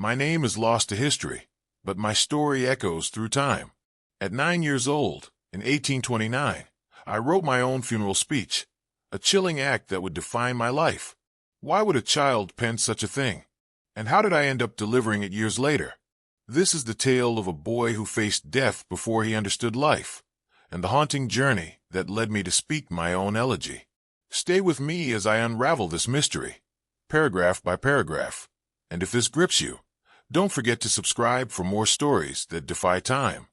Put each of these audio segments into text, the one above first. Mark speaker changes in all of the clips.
Speaker 1: My name is lost to history, but my story echoes through time. At 9 years old, in 1829, I wrote my own funeral speech, a chilling act that would define my life. Why would a child pen such a thing? And how did I end up delivering it years later? This is the tale of a boy who faced death before he understood life, and the haunting journey that led me to speak my own elegy. Stay with me as I unravel this mystery, paragraph by paragraph. And if this grips you, don't forget to subscribe for more stories that defy time.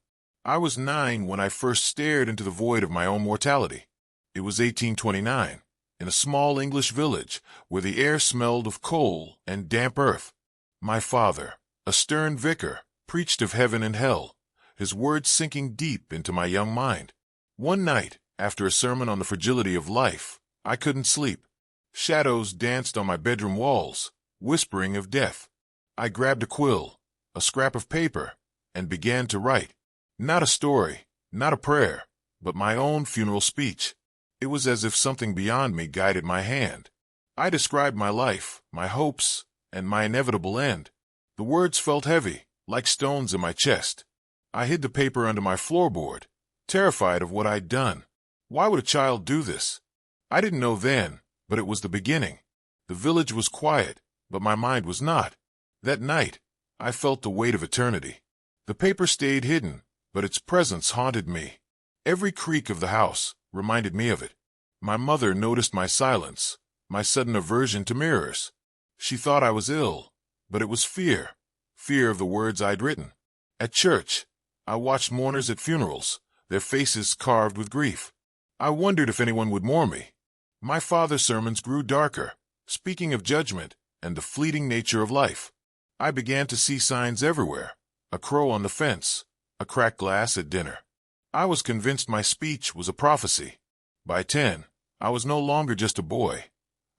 Speaker 1: I was 9 when I first stared into the void of my own mortality. It was 1829, in a small English village where the air smelled of coal and damp earth. My father, a stern vicar, preached of heaven and hell, his words sinking deep into my young mind. One night, after a sermon on the fragility of life, I couldn't sleep. Shadows danced on my bedroom walls, whispering of death. I grabbed a quill, a scrap of paper, and began to write. Not a story, not a prayer, but my own funeral speech. It was as if something beyond me guided my hand. I described my life, my hopes, and my inevitable end. The words felt heavy, like stones in my chest. I hid the paper under my floorboard, terrified of what I'd done. Why would a child do this? I didn't know then, but it was the beginning. The village was quiet, but my mind was not. That night, I felt the weight of eternity. The paper stayed hidden, but its presence haunted me. Every creak of the house reminded me of it. My mother noticed my silence, my sudden aversion to mirrors. She thought I was ill, but it was fear of the words I'd written. At church, I watched mourners at funerals, their faces carved with grief. I wondered if anyone would mourn me. My father's sermons grew darker, speaking of judgment and the fleeting nature of life. I began to see signs everywhere, a crow on the fence, a cracked glass at dinner. I was convinced my speech was a prophecy. By 10, I was no longer just a boy.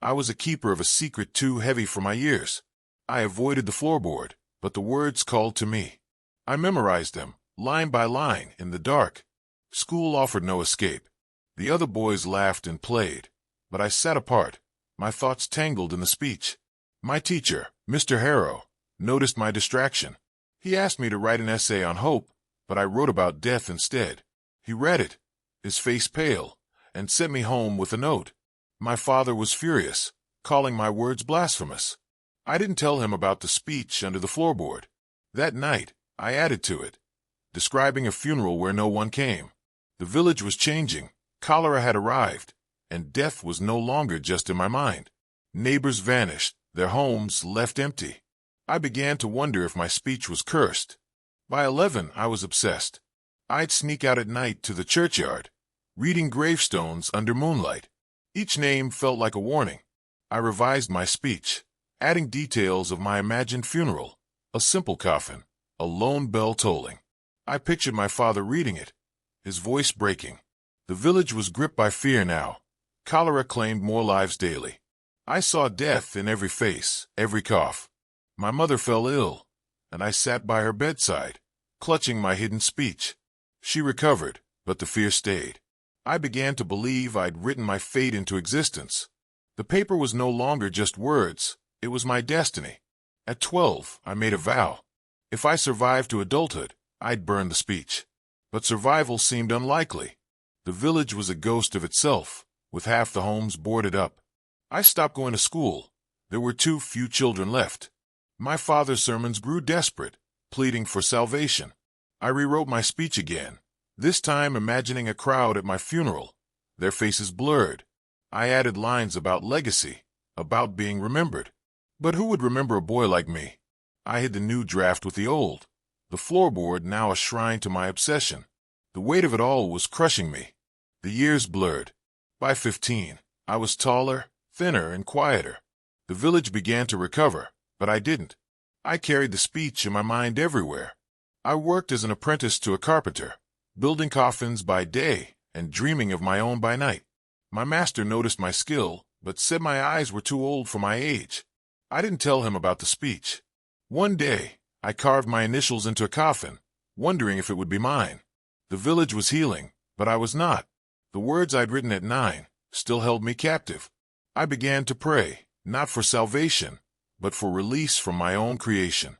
Speaker 1: I was a keeper of a secret too heavy for my years. I avoided the floorboard, but the words called to me. I memorized them, line by line, in the dark. School offered no escape. The other boys laughed and played, but I sat apart, my thoughts tangled in the speech. My teacher, Mr. Harrow, noticed my distraction. He asked me to write an essay on hope, but I wrote about death instead. He read it, his face pale, and sent me home with a note. My father was furious, calling my words blasphemous. I didn't tell him about the speech under the floorboard. That night, I added to it, describing a funeral where no one came. The village was changing, cholera had arrived, and death was no longer just in my mind. Neighbors vanished, their homes left empty. I began to wonder if my speech was cursed. By 11, I was obsessed. I'd sneak out at night to the churchyard, reading gravestones under moonlight. Each name felt like a warning. I revised my speech, adding details of my imagined funeral, a simple coffin, a lone bell tolling. I pictured my father reading it, his voice breaking. The village was gripped by fear now. Cholera claimed more lives daily. I saw death in every face, every cough. My mother fell ill, and I sat by her bedside, clutching my hidden speech. She recovered, but the fear stayed. I began to believe I'd written my fate into existence. The paper was no longer just words, it was my destiny. At 12, I made a vow. If I survived to adulthood, I'd burn the speech. But survival seemed unlikely. The village was a ghost of itself, with half the homes boarded up. I stopped going to school. There were too few children left. My father's sermons grew desperate, pleading for salvation. I rewrote my speech again, this time imagining a crowd at my funeral, their faces blurred. I added lines about legacy, about being remembered. But who would remember a boy like me? I hid the new draft with the old, the floorboard now a shrine to my obsession. The weight of it all was crushing me. The years blurred. By 15, I was taller, thinner, and quieter. The village began to recover, but I didn't. I carried the speech in my mind everywhere. I worked as an apprentice to a carpenter, building coffins by day and dreaming of my own by night. My master noticed my skill, but said my eyes were too old for my age. I didn't tell him about the speech. One day, I carved my initials into a coffin, wondering if it would be mine. The village was healing, but I was not. The words I'd written at 9 still held me captive. I began to pray, not for salvation, but for release from my own creation.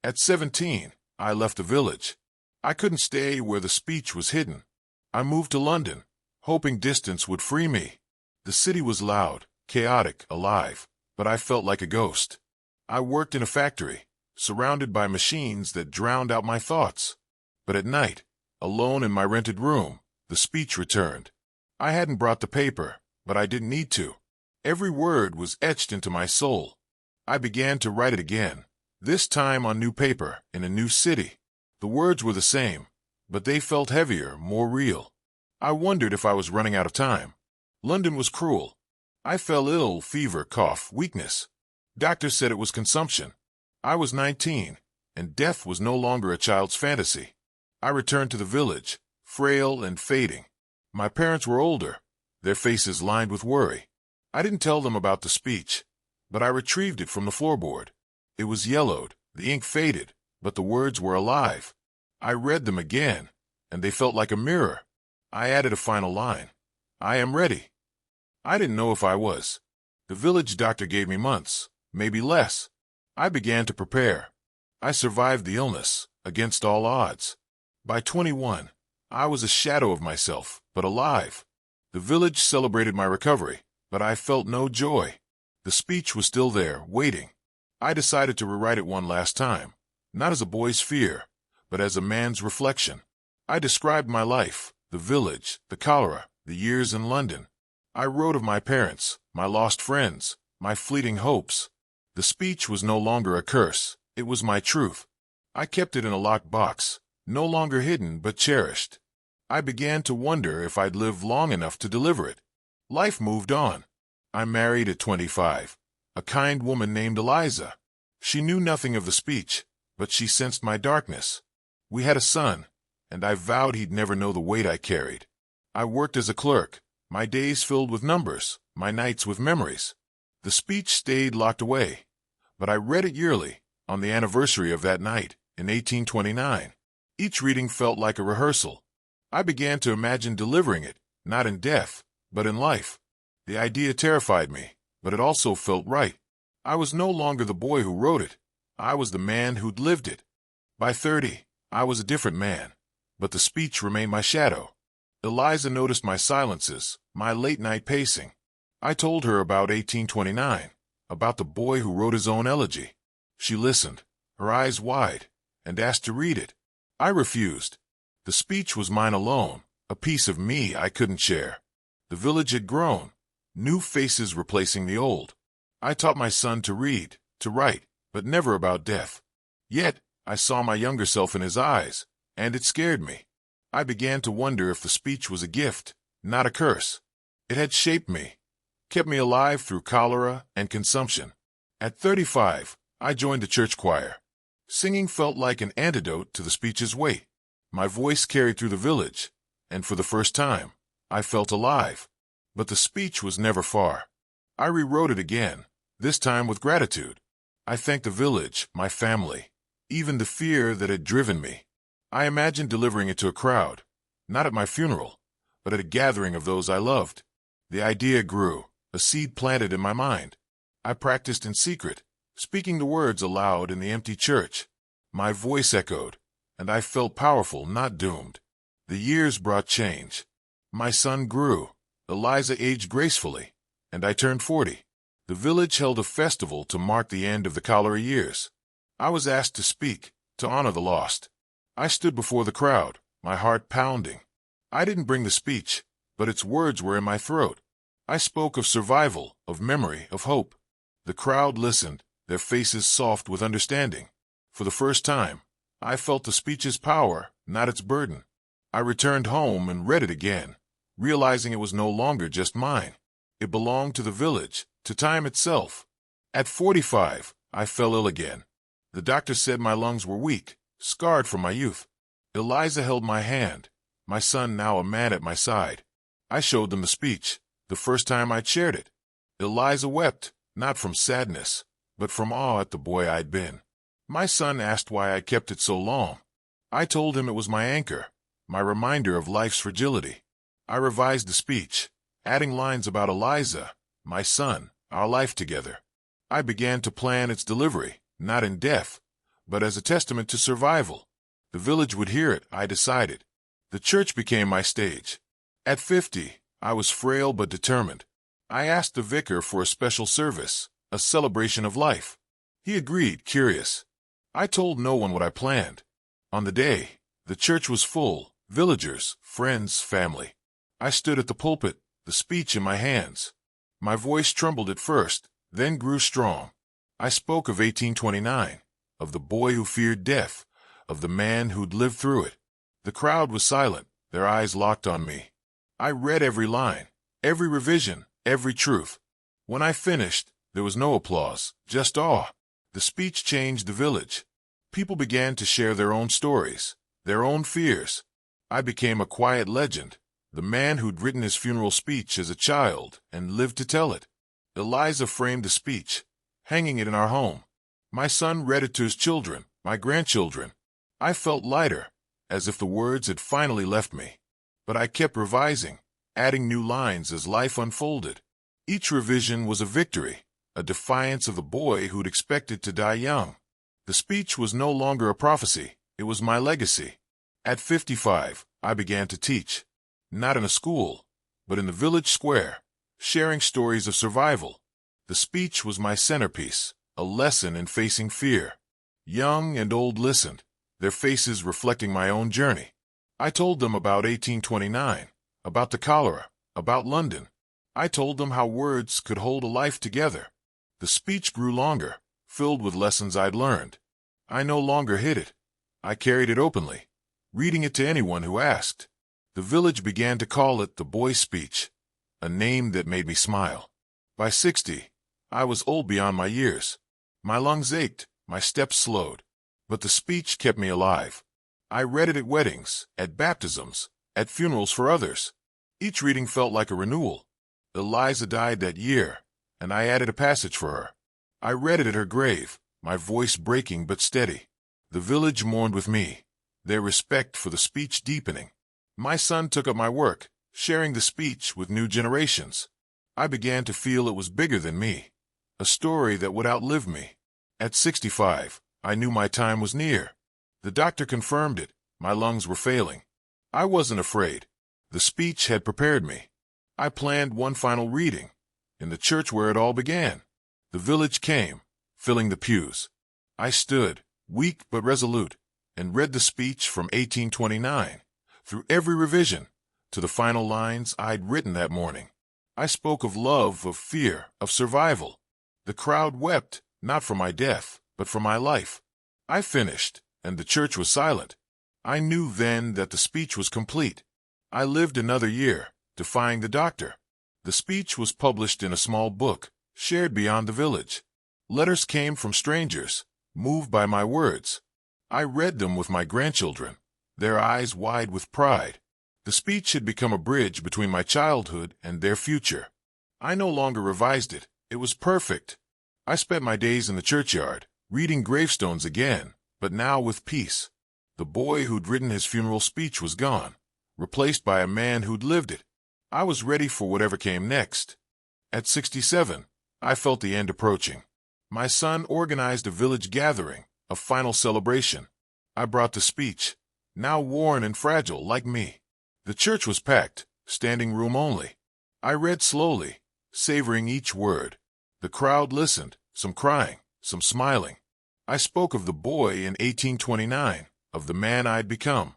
Speaker 1: At 17, I left the village. I couldn't stay where the speech was hidden. I moved to London, hoping distance would free me. The city was loud, chaotic, alive, but I felt like a ghost. I worked in a factory, surrounded by machines that drowned out my thoughts. But at night, alone in my rented room, the speech returned. I hadn't brought the paper, but I didn't need to. Every word was etched into my soul. I began to write it again, this time on new paper, in a new city. The words were the same, but they felt heavier, more real. I wondered if I was running out of time. London was cruel. I fell ill, fever, cough, weakness. Doctors said it was consumption. I was 19, and death was no longer a child's fantasy. I returned to the village, frail and fading. My parents were older, their faces lined with worry. I didn't tell them about the speech, but I retrieved it from the floorboard. It was yellowed, the ink faded, but the words were alive. I read them again, and they felt like a mirror. I added a final line. I am ready. I didn't know if I was. The village doctor gave me months, maybe less. I began to prepare. I survived the illness, against all odds. By 21, I was a shadow of myself, but alive. The village celebrated my recovery, but I felt no joy. The speech was still there, waiting. I decided to rewrite it one last time, not as a boy's fear, but as a man's reflection. I described my life, the village, the cholera, the years in London. I wrote of my parents, my lost friends, my fleeting hopes. The speech was no longer a curse, it was my truth. I kept it in a locked box, no longer hidden but cherished. I began to wonder if I'd live long enough to deliver it. Life moved on. I married at 25, a kind woman named Eliza. She knew nothing of the speech, but she sensed my darkness. We had a son, and I vowed he'd never know the weight I carried. I worked as a clerk, my days filled with numbers, my nights with memories. The speech stayed locked away, but I read it yearly, on the anniversary of that night, in 1829. Each reading felt like a rehearsal. I began to imagine delivering it, not in death, but in life. The idea terrified me, but it also felt right. I was no longer the boy who wrote it. I was the man who'd lived it. By 30, I was a different man, but the speech remained my shadow. Eliza noticed my silences, my late-night pacing. I told her about 1829, about the boy who wrote his own elegy. She listened, her eyes wide, and asked to read it. I refused. The speech was mine alone, a piece of me I couldn't share. The village had grown, new faces replacing the old. I taught my son to read, to write, but never about death. Yet, I saw my younger self in his eyes, and it scared me. I began to wonder if the speech was a gift, not a curse. It had shaped me, kept me alive through cholera and consumption. At 35, I joined the church choir. Singing felt like an antidote to the speech's weight. My voice carried through the village, and for the first time, I felt alive. But the speech was never far. I rewrote it again, this time with gratitude. I thanked the village, my family, even the fear that had driven me. I imagined delivering it to a crowd, not at my funeral, but at a gathering of those I loved. The idea grew, a seed planted in my mind. I practiced in secret, speaking the words aloud in the empty church. My voice echoed, and I felt powerful, not doomed. The years brought change. My son grew, Eliza aged gracefully, and I turned 40. The village held a festival to mark the end of the cholera years. I was asked to speak, to honor the lost. I stood before the crowd, my heart pounding. I didn't bring the speech, but its words were in my throat. I spoke of survival, of memory, of hope. The crowd listened, their faces soft with understanding. For the first time, I felt the speech's power, not its burden. I returned home and read it again, realizing it was no longer just mine. It belonged to the village, to time itself. At 45, I fell ill again. The doctor said my lungs were weak, scarred from my youth. Eliza held my hand, my son now a man at my side. I showed them the speech, the first time I'd shared it. Eliza wept, not from sadness, but from awe at the boy I'd been. My son asked why I kept it so long. I told him it was my anchor, my reminder of life's fragility. I revised the speech, adding lines about Eliza, my son, our life together. I began to plan its delivery, not in death, but as a testament to survival. The village would hear it, I decided. The church became my stage. At 50, I was frail but determined. I asked the vicar for a special service, a celebration of life. He agreed, curious. I told no one what I planned. On the day, the church was full, villagers, friends, family. I stood at the pulpit, the speech in my hands. My voice trembled at first, then grew strong. I spoke of 1829, of the boy who feared death, of the man who'd lived through it. The crowd was silent, their eyes locked on me. I read every line, every revision, every truth. When I finished, there was no applause, just awe. The speech changed the village. People began to share their own stories, their own fears. I became a quiet legend, the man who'd written his funeral speech as a child and lived to tell it. Eliza framed the speech, hanging it in our home. My son read it to his children, my grandchildren. I felt lighter, as if the words had finally left me. But I kept revising, adding new lines as life unfolded. Each revision was a victory, a defiance of the boy who'd expected to die young. The speech was no longer a prophecy, it was my legacy. At 55, I began to teach. Not in a school, but in the village square, sharing stories of survival. The speech was my centerpiece, a lesson in facing fear. Young and old listened, their faces reflecting my own journey. I told them about 1829, about the cholera, about London. I told them how words could hold a life together. The speech grew longer, filled with lessons I'd learned. I no longer hid it. I carried it openly, reading it to anyone who asked. The village began to call it the boy's speech, a name that made me smile. By 60, I was old beyond my years. My lungs ached, my steps slowed, but the speech kept me alive. I read it at weddings, at baptisms, at funerals for others. Each reading felt like a renewal. Eliza died that year, and I added a passage for her. I read it at her grave, my voice breaking but steady. The village mourned with me, their respect for the speech deepening. My son took up my work, sharing the speech with new generations. I began to feel it was bigger than me, a story that would outlive me. At 65, I knew my time was near. The doctor confirmed it, my lungs were failing. I wasn't afraid. The speech had prepared me. I planned one final reading, in the church where it all began. The village came, filling the pews. I stood, weak but resolute, and read the speech from 1829, through every revision, to the final lines I'd written that morning. I spoke of love, of fear, of survival. The crowd wept, not for my death, but for my life. I finished, and the church was silent. I knew then that the speech was complete. I lived another year, defying the doctor. The speech was published in a small book, shared beyond the village. Letters came from strangers, moved by my words. I read them with my grandchildren, their eyes wide with pride. The speech had become a bridge between my childhood and their future. I no longer revised it. It was perfect. I spent my days in the churchyard, reading gravestones again, but now with peace. The boy who'd written his funeral speech was gone, replaced by a man who'd lived it. I was ready for whatever came next. At 67, I felt the end approaching. My son organized a village gathering, a final celebration. I brought the speech, now worn and fragile like me. The church was packed, standing room only. I read slowly, savoring each word. The crowd listened, some crying, some smiling. I spoke of the boy in 1829, of the man I'd become.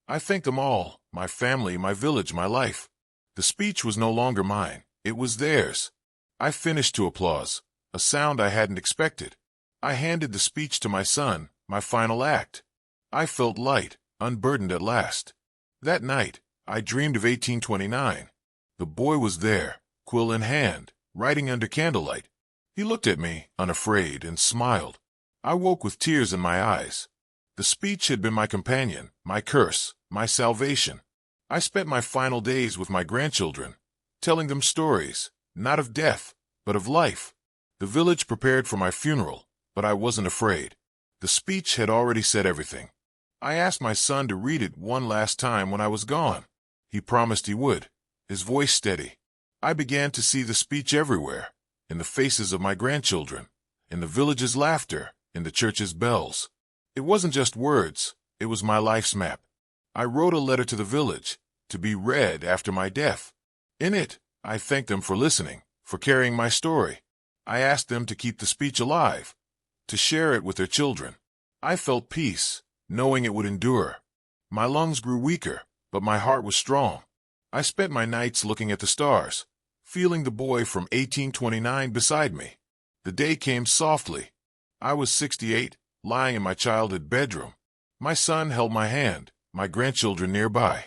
Speaker 1: I thanked them all, my family, my village, my life. The speech was no longer mine, it was theirs. I finished to applause, a sound I hadn't expected. I handed the speech to my son, my final act. I felt light, unburdened at last. That night, I dreamed of 1829. The boy was there, quill in hand, writing under candlelight. He looked at me, unafraid, and smiled. I woke with tears in my eyes. The speech had been my companion, my curse, my salvation. I spent my final days with my grandchildren, telling them stories, not of death, but of life. The village prepared for my funeral, but I wasn't afraid. The speech had already said everything. I asked my son to read it one last time when I was gone. He promised he would, his voice steady. I began to see the speech everywhere, in the faces of my grandchildren, in the village's laughter, in the church's bells. It wasn't just words, it was my life's map. I wrote a letter to the village, to be read after my death. In it, I thanked them for listening, for carrying my story. I asked them to keep the speech alive, to share it with their children. I felt peace, knowing it would endure. My lungs grew weaker, but my heart was strong. I spent my nights looking at the stars, feeling the boy from 1829 beside me. The day came softly. I was 68, lying in my childhood bedroom. My son held my hand, my grandchildren nearby.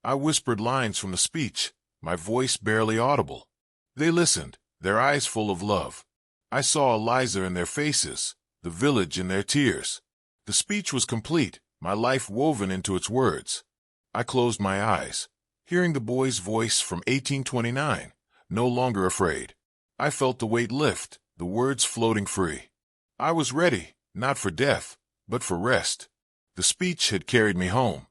Speaker 1: I whispered lines from the speech, my voice barely audible. They listened, their eyes full of love. I saw Eliza in their faces, the village in their tears. The speech was complete, my life woven into its words. I closed my eyes, hearing the boy's voice from 1829, no longer afraid. I felt the weight lift, the words floating free. I was ready, not for death, but for rest. The speech had carried me home.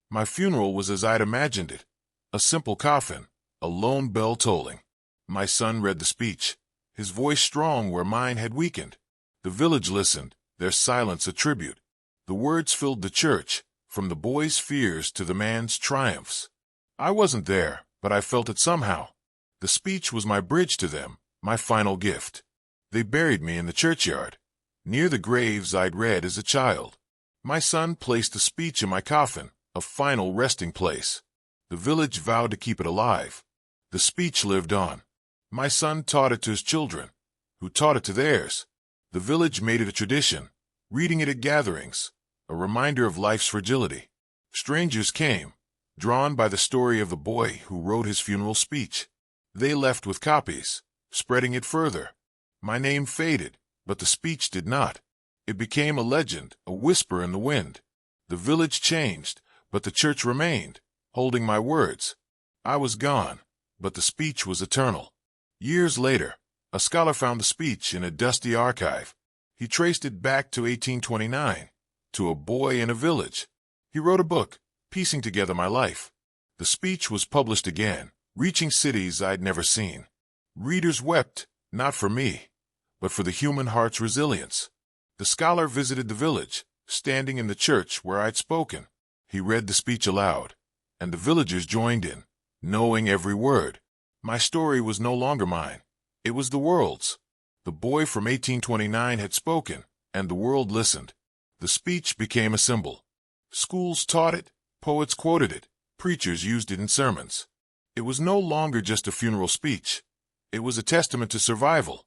Speaker 1: My funeral was as I'd imagined it, a simple coffin, a lone bell tolling. My son read the speech, his voice strong where mine had weakened. The village listened, their silence a tribute. The words filled the church, from the boy's fears to the man's triumphs. I wasn't there, but I felt it somehow. The speech was my bridge to them, my final gift. They buried me in the churchyard, near the graves I'd read as a child. My son placed the speech in my coffin, a final resting place. The village vowed to keep it alive. The speech lived on. My son taught it to his children, who taught it to theirs. The village made it a tradition, reading it at gatherings, a reminder of life's fragility. Strangers came, drawn by the story of the boy who wrote his funeral speech. They left with copies, spreading it further. My name faded, but the speech did not. It became a legend, a whisper in the wind. The village changed, but the church remained, holding my words. I was gone, but the speech was eternal. Years later, a scholar found the speech in a dusty archive. He traced it back to 1829, to a boy in a village. He wrote a book, piecing together my life. The speech was published again, reaching cities I'd never seen. Readers wept, not for me, but for the human heart's resilience. The scholar visited the village, standing in the church where I'd spoken. He read the speech aloud, and the villagers joined in, knowing every word. My story was no longer mine. It was the world's. The boy from 1829 had spoken, and the world listened. The speech became a symbol. Schools taught it, poets quoted it, preachers used it in sermons. It was no longer just a funeral speech. It was a testament to survival.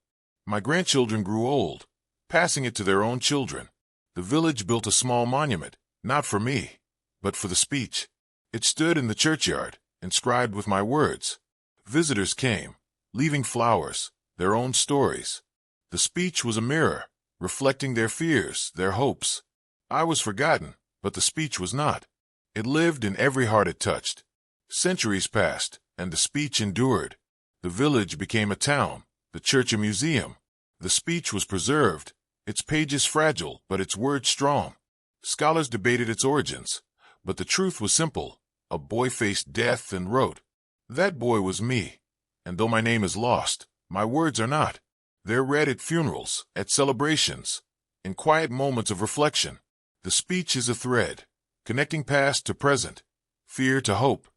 Speaker 1: My grandchildren grew old, passing it to their own children. The village built a small monument, not for me, but for the speech. It stood in the churchyard, inscribed with my words. Visitors came, leaving flowers, their own stories. The speech was a mirror, reflecting their fears, their hopes. I was forgotten, but the speech was not. It lived in every heart it touched. Centuries passed, and the speech endured. The village became a town, the church a museum. The speech was preserved, its pages fragile, but its words strong. Scholars debated its origins, but the truth was simple. A boy faced death and wrote. That boy was me, and though my name is lost, my words are not. They're read at funerals, at celebrations, in quiet moments of reflection. The speech is a thread, connecting past to present, fear to hope.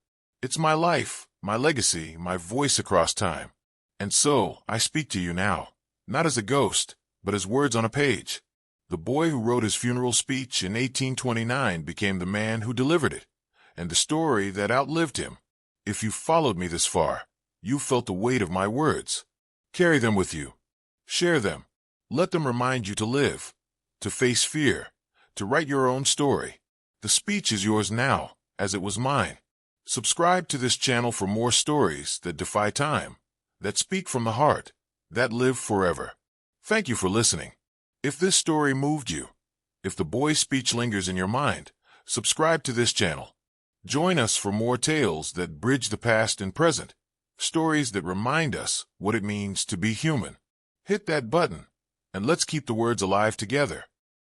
Speaker 1: It's my life, my legacy, my voice across time. And so, I speak to you now, not as a ghost, but as words on a page. The boy who wrote his funeral speech in 1829 became the man who delivered it, and the story that outlived him. If you followed me this far, you felt the weight of my words. Carry them with you. Share them. Let them remind you to live, to face fear, to write your own story. The speech is yours now, as it was mine. Subscribe to this channel for more stories that defy time, that speak from the heart, that live forever. Thank you for listening. If this story moved you, if the boy's speech lingers in your mind, subscribe to this channel. Join us for more tales that bridge the past and present, stories that remind us what it means to be human. Hit that button, and let's keep the words alive together.